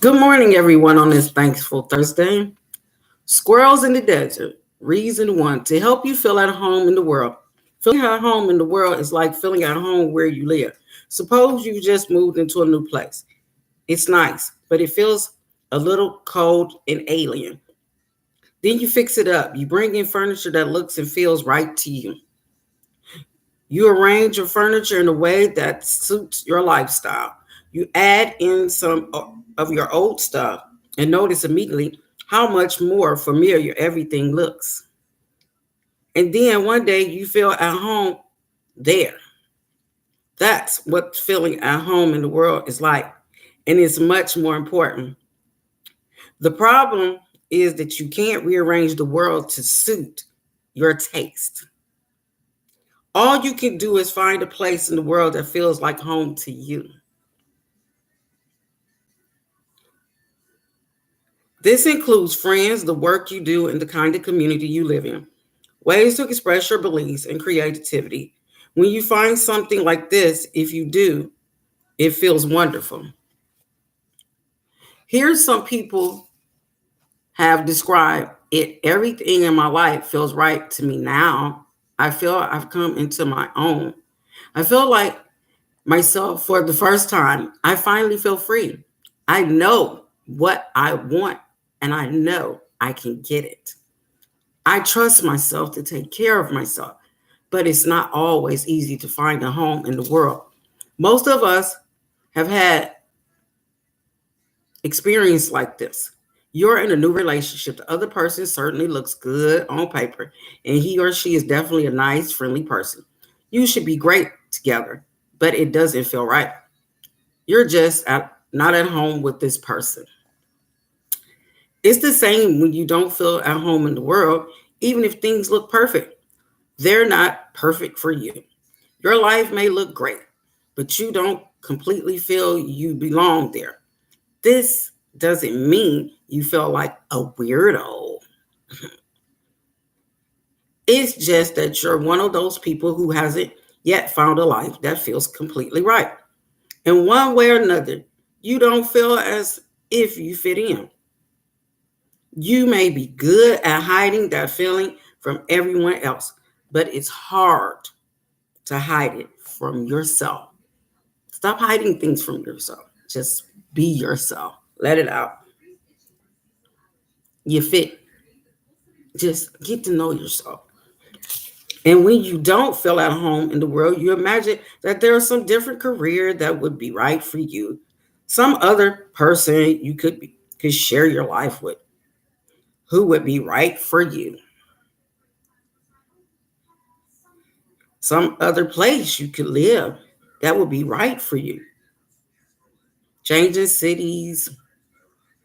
Good morning, everyone, on this thankful Thursday. Squirrels in the Desert. Reason one to help you feel at home in the world. Feeling at home in the world is like feeling at home where you live. Suppose you just moved into a new place. It's nice, but it feels a little cold and alien. Then you fix it up. You bring in furniture that looks and feels right to you. You arrange your furniture in a way that suits your lifestyle. You add in some of your old stuff and notice immediately how much more familiar everything looks. And then one day you feel at home there. That's what feeling at home in the world is like. And it's much more important. The problem is that you can't rearrange the world to suit your taste. All you can do is find a place in the world that feels like home to you. This includes friends, the work you do, and the kind of community you live in. Ways to express your beliefs and creativity. When you find something like this, if you do, it feels wonderful. Here's some people have described it. Everything in my life feels right to me now. I feel I've come into my own. I feel like myself for the first time. I finally feel free. I know what I want and I know I can get it. I trust myself to take care of myself, but it's not always easy to find a home in the world. Most of us have had experience like this. You're in a new relationship. The other person certainly looks good on paper, and he or she is definitely a nice, friendly person. You should be great together, but it doesn't feel right. You're just not at home with this person. It's the same when you don't feel at home in the world, even if things look perfect. They're not perfect for you. Your life may look great, but you don't completely feel you belong there. This doesn't mean you feel like a weirdo. It's just that you're one of those people who hasn't yet found a life that feels completely right. In one way or another, you don't feel as if you fit in. You may be good at hiding that feeling from everyone else, but it's hard to hide it from yourself. Stop hiding things from yourself. Just be yourself. Let it out. You fit. Just get to know yourself. And when you don't feel at home in the world, you imagine that there is some different career that would be right for you. Some other person you could share your life with who would be right for you. Some other place you could live that would be right for you. Changing cities,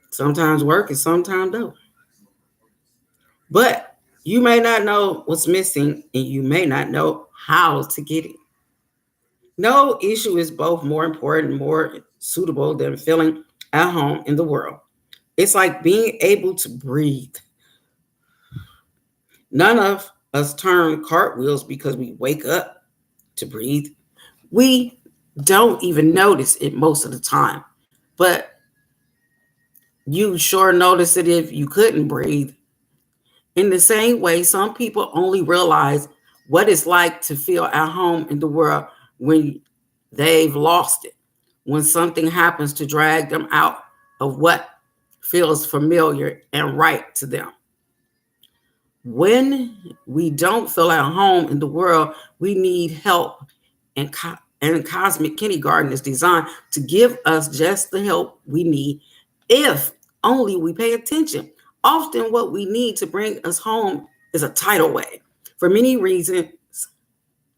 sometimes work and sometimes don't. But you may not know what's missing and you may not know how to get it. No issue is both more important, more suitable than feeling at home in the world. It's like being able to breathe. None of us turn cartwheels because we wake up to breathe. We don't even notice it most of the time. But you sure notice it if you couldn't breathe. In the same way, some people only realize what it's like to feel at home in the world when they've lost it, when something happens to drag them out of what feels familiar and right to them. When we don't feel at home in the world, we need help, and Cosmic Kindergarten is designed to give us just the help we need if only we pay attention. Often, what we need to bring us home is a tidal wave. For many reasons,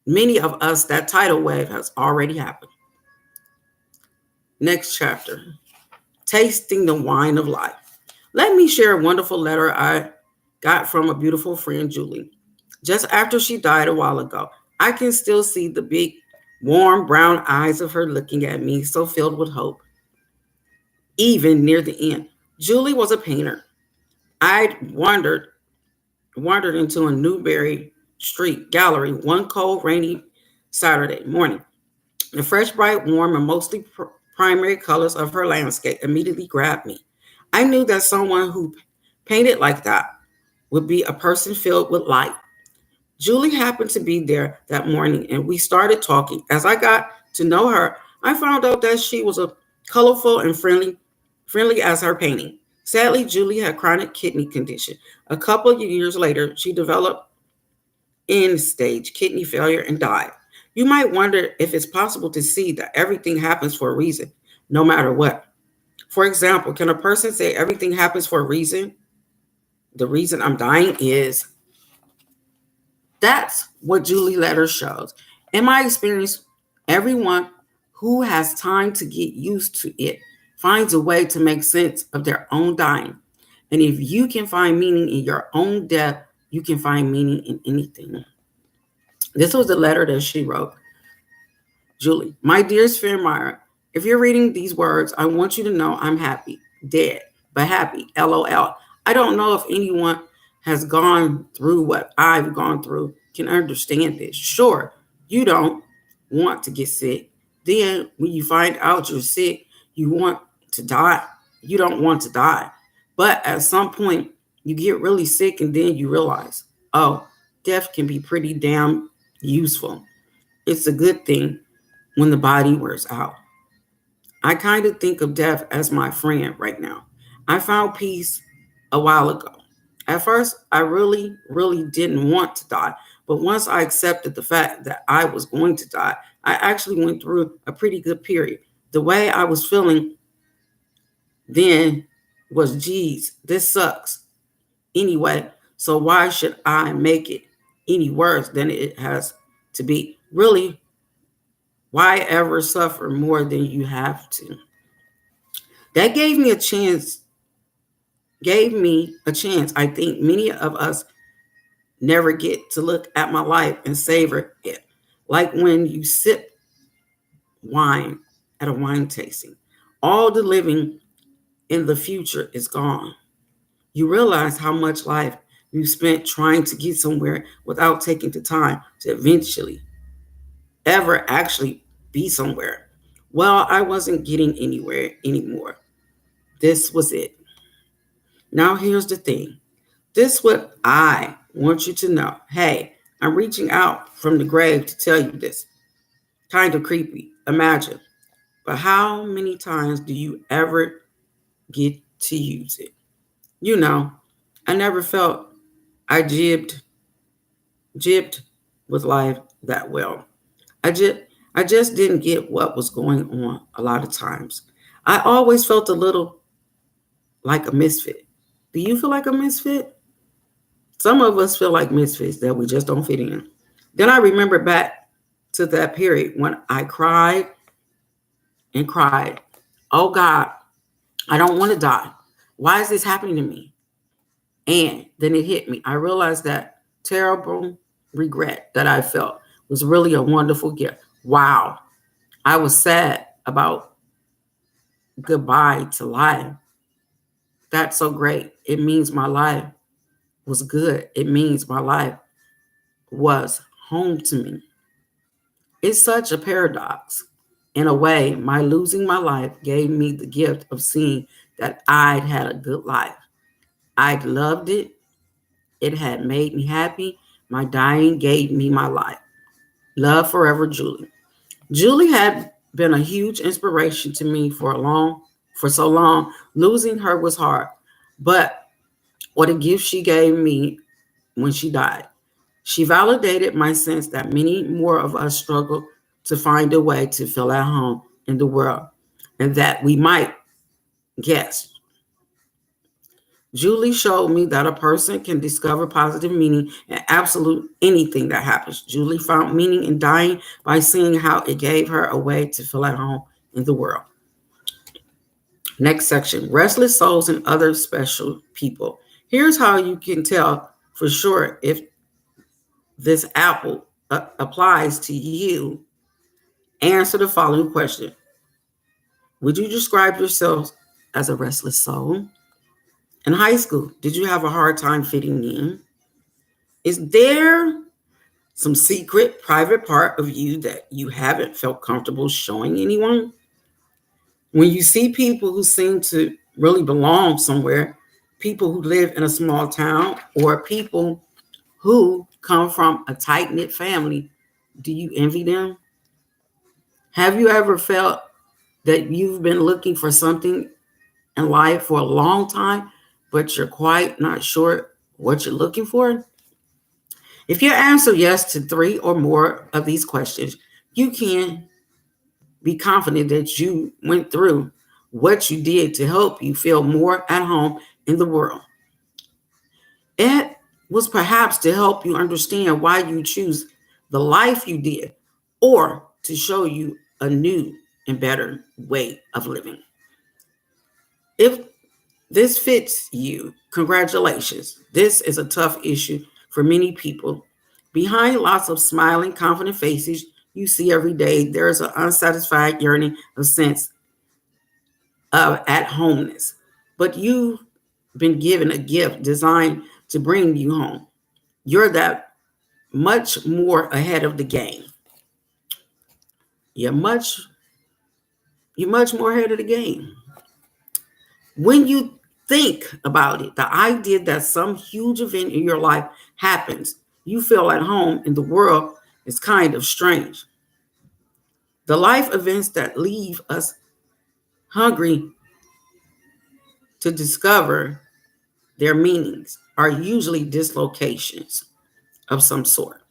many of us, that tidal wave has already happened. Next chapter, tasting the wine of life. Let me share a wonderful letter I got from a beautiful friend, Julie. Just after she died a while ago, I can still see the big, warm brown eyes of her looking at me, so filled with hope. Even near the end, Julie was a painter. I'd wandered into a Newberry Street gallery one cold, rainy Saturday morning. The fresh, bright, warm, and mostly primary colors of her landscape immediately grabbed me. I knew that someone who painted like that would be a person filled with light. Julie happened to be there that morning and we started talking. As I got to know her, I found out that she was a colorful and friendly as her painting. Sadly, Julie had chronic kidney condition. A couple of years later, she developed end stage kidney failure and died. You might wonder if it's possible to see that everything happens for a reason, no matter what. For example, can a person say everything happens for a reason? The reason I'm dying is that's what Julie letter shows. In my experience, everyone who has time to get used to it finds a way to make sense of their own dying. And if you can find meaning in your own death, you can find meaning in anything. This was the letter that she wrote. Julie, my dearest friend Myra, if you're reading these words, I want you to know I'm happy, dead, but happy, LOL. I don't know if anyone has gone through what I've gone through can understand this. Sure, you don't want to get sick. Then when you find out you're sick, you want to die. You don't want to die. But at some point, you get really sick and then you realize, oh, death can be pretty damn useful. It's a good thing when the body wears out. I kind of think of death as my friend right now. I found peace a while ago. At first, I really didn't want to die. But once I accepted the fact that I was going to die, I actually went through a pretty good period. The way I was feeling then was, geez, this sucks. Anyway, so why should I make it any worse than it has to be? Really, why ever suffer more than you have to? That gave me a chance. I think many of us never get to look at my life and savor it. Like when you sip wine at a wine tasting. All the living in the future is gone. You realize how much life you spent trying to get somewhere without taking the time to eventually ever actually be somewhere. Well, I wasn't getting anywhere anymore. This was it. Now here's the thing. This is what I want you to know. Hey, I'm reaching out from the grave to tell you this. Kind of creepy. Imagine. But how many times do you ever get to use it? You know, I never felt I jibbed with life that well. I just I just didn't get what was going on a lot of times. I always felt a little like a misfit. Do you feel like a misfit? Some of us feel like misfits that we just don't fit in. Then I remember back to that period when I cried and cried. Oh God, I don't want to die. Why is this happening to me? And then it hit me. I realized that terrible regret that I felt was really a wonderful gift. Wow. I was sad about goodbye to life. That's so great. It means my life was good. It means my life was home to me. It's such a paradox. In a way, my losing my life gave me the gift of seeing that I'd had a good life. I'd loved it. It had made me happy. My dying gave me my life. Love forever, Julie. Julie had been a huge inspiration to me for so long. Losing her was hard, but what a gift she gave me when she died. She validated my sense that many more of us struggle to find a way to feel at home in the world, and that we might guess. Julie showed me that a person can discover positive meaning in absolute anything that happens. Julie found meaning in dying by seeing how it gave her a way to feel at home in the world. Next section, restless souls and other special people. Here's how you can tell for sure if this apple applies to you. Answer the following question. Would you describe yourself as a restless soul? In high school, did you have a hard time fitting in? Is there some secret, private part of you that you haven't felt comfortable showing anyone? When you see people who seem to really belong somewhere, people who live in a small town, or people who come from a tight knit family, do you envy them? Have you ever felt that you've been looking for something in life for a long time, but you're quite not sure what you're looking for? If you answer yes to three or more of these questions, you can be confident that you went through what you did to help you feel more at home in the world. It was perhaps to help you understand why you choose the life you did, or to show you a new and better way of living. If this fits you, congratulations. This is a tough issue for many people. Behind lots of smiling, confident faces you see every day, there is an unsatisfied yearning, a sense of at homeness. But you've been given a gift designed to bring you home. You're that much more ahead of the game. You're much you're much more ahead of the game. When you think about it, the idea that some huge event in your life happens, you feel at home in the world, is kind of strange. The life events that leave us hungry to discover their meanings are usually dislocations of some sort.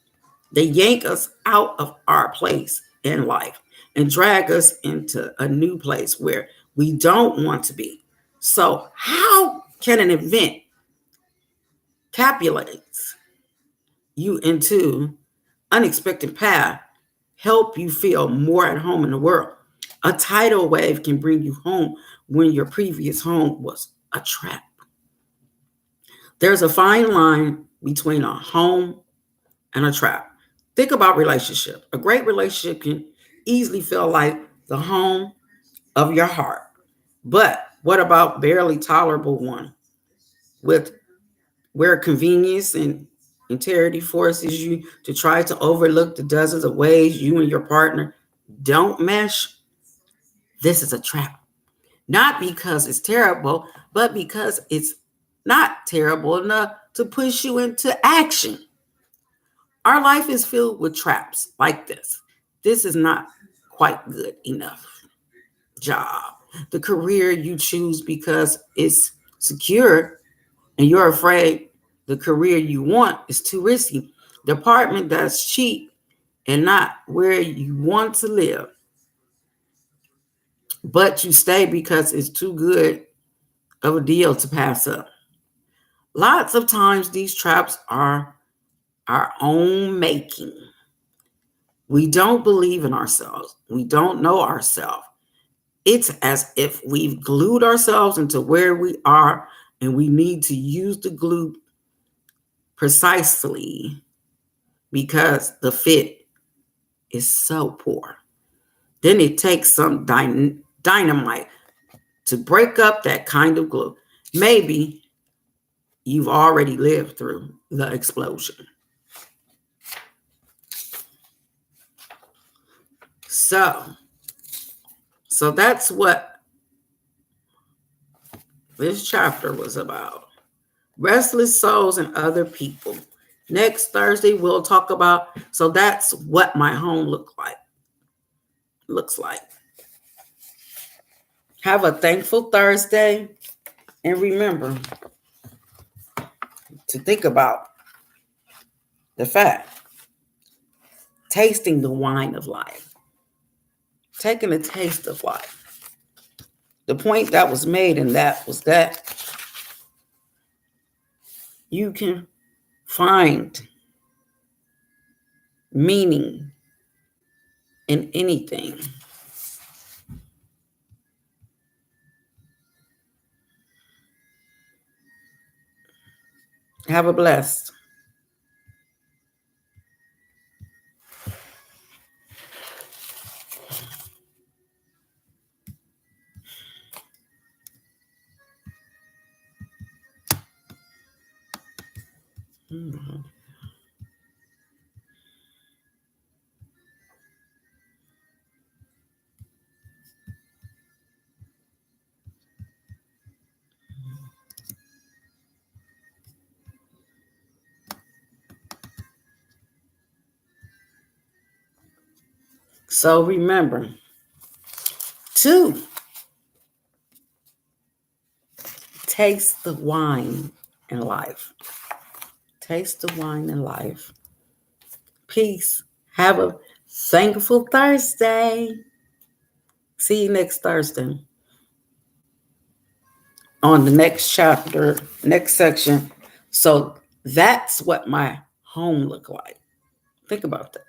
They yank us out of our place in life and drag us into a new place where we don't want to be. So, how can an event capitulates you into unexpected path help you feel more at home in the world? A tidal wave can bring you home when your previous home was a trap. There's a fine line between a home and a trap. Think about relationship. A great relationship can easily feel like the home of your heart. But what about barely tolerable one with where convenience and integrity forces you to try to overlook the dozens of ways you and your partner don't mesh? This is a trap. Not because it's terrible, but because it's not terrible enough to push you into action. Our life is filled with traps like this. This is not quite good enough job. The career you choose because it's secure and you're afraid the career you want is too risky. The apartment that's cheap and not where you want to live, but you stay because it's too good of a deal to pass up. Lots of times, these traps are our own making. We don't believe in ourselves, we don't know ourselves. It's as if we've glued ourselves into where we are, and we need to use the glue precisely because the fit is so poor. Then it takes some dynamite to break up that kind of glue. Maybe you've already lived through the explosion. So, so that's what this chapter was about. Restless souls and other people. Next Thursday we'll talk about, so that's what my home looks like. Have a thankful Thursday, and remember to think about the fact, tasting the wine of life, taking a taste of life. The point that was made in that was that you can find meaning in anything. Have a blessed. Mhm. So remember to taste the wine in life. Taste the wine in life. Peace. Have a thankful Thursday. See you next Thursday on the next chapter, next section. So that's what my home looked like. Think about that.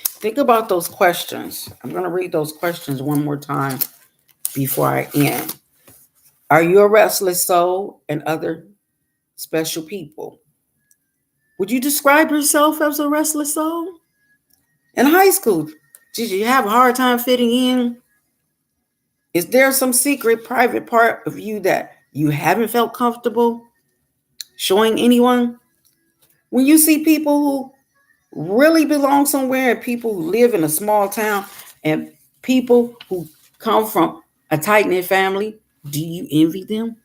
Think about those questions. I'm going to read those questions one more time before I end. Are you a restless soul and other special people? Would you describe yourself as a restless soul? In high school, did you have a hard time fitting in? Is there some secret private part of you that you haven't felt comfortable showing anyone? When you see people who really belong somewhere and people who live in a small town and people who come from a tight knit family, do you envy them?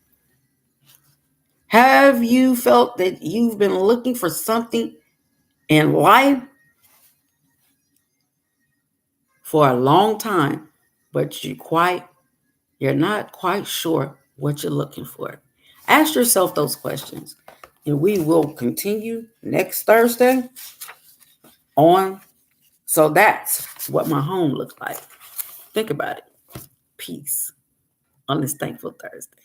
Have you felt that you've been looking for something in life for a long time, but you're not quite sure what you're looking for? Ask yourself those questions, and we will continue next Thursday on. So that's what my home looks like. Think about it. Peace on this thankful Thursday.